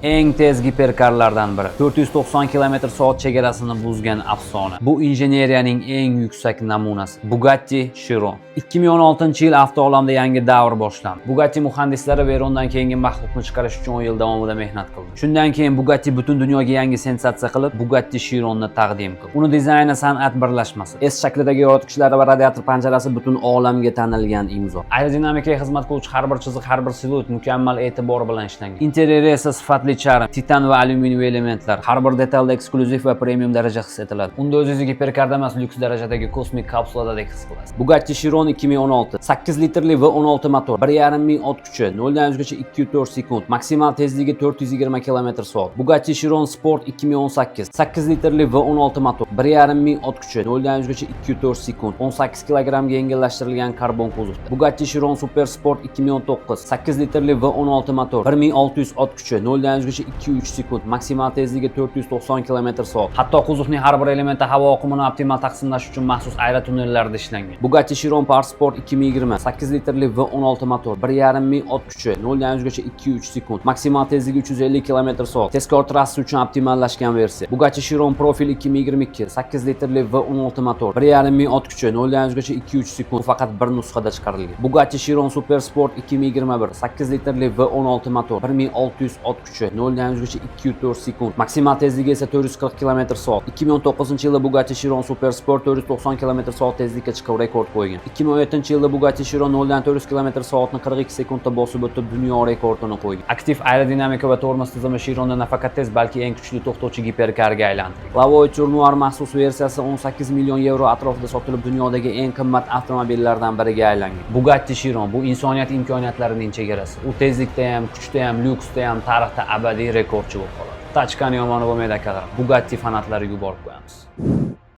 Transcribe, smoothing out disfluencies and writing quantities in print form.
Eng tez giperkarlardan biri. 490 km/soat chegarasini buzgan afsona. Bu injeneriyaning eng yuksak namunasi. Bugatti Chiron. 2016-yil avtoolamda yangi davr boshlandi. Bugatti muhandislari Veyron'dan keyingi maxluqni chiqarish uchun 10 yil davomida mehnat qildi. Shundan keyin Bugatti butun dunyoga yangi sensatsiya qilib, Bugatti Chironni taqdim qildi. Uni dizayni san'at birlashmasi. S shaklidagi yoritgichlari va radiator panjarasi butun olamga tanilgan imzo. Aerodinamikaga xizmat qiluvchi har bir chiziq, har bir siluet mukammal e'tibor bilan ishlangan. Interyeri esa sifatli charm, titan va alyuminiy elementlar. Har bir detalda eksklyuziv va premium daraja his etiladi. Unda o'zingizni giperkarda emas, lyuks darajadagi kosmik kapsuladadek his qilasiz. Bugatti Chiron 2016 8 litrli V16 motor, 1,5 ming ot kuchi, 0 dan 100 gacha 2,4 sekund, maksimal tezligi 420 km/soat. Bugatti Chiron Sport 2018 8 litrli V16 motor, 1,5 ming ot kuchi, 0 dan 100 gacha 2,4 sekund, 18 kg yengillashtirilgan karbon kuzovda. Bugatti Chiron Super Sport 2019 8 litrli V16 motor, 1600 ot kuchi, 0 dan 100 gacha 2,3 sekund, maksimal tezligi 490 km/soat. Hatto kuzovning har bir elementi havo oqimini optimal taqsimlash uchun maxsus aerotunnellarda ishlangan. Bugatti Chiron Power Sport 2020 8 litrli V16 motor, 1,5 ming ot kuchi, 0 dan 100 gacha 2,3 sekund, maksimal tezligi 350 km/soat. Tezkor trassa uchun optimallashgan versiya. Bugatti Chiron Profil 2022 8 litrli V16 motor, 1,5 ming ot kuchi, 0 dan 100 gacha 2,3 sekund, faqat bir nusxada chiqarilgan. Bugatti Chiron Super Sport 2021 8 litrli V16 motor, 1600 ot kuchi, 0 dan 100 gacha 2,4 sekund, maksimal tezligi esa 440 km/soat. 2019-yilda Bugatti Chiron Super Sport 490 km/soat tezlikka chiqib rekord qo'ygan. 2017-yilda Bugatti Chiron 0 dan 400 km/soatni 42 sekundda bosib o'tib dunyo rekordini qo'ygan. Aktiv aerodinamika va tormoz tizimi Chironni nafaqat tez, balki eng kuchli to'xtovchi giperkarga aylantirdi. La Voiture Noir maxsus versiyasi 18 million yevro atrofida sotilib dunyodagi eng qimmat avtomobillardan biriga aylangan. Bugatti Chiron bu insoniyat imkoniyatlarining chegarasi. U tezlikda ham, kuchda ham, lyuksda ham tarixda abadiy rekordchi bo'lib qoladi. Tachkani yomoni bo'lmaydi akalar. Bugatti fanatlariga yuborib qo'yamiz.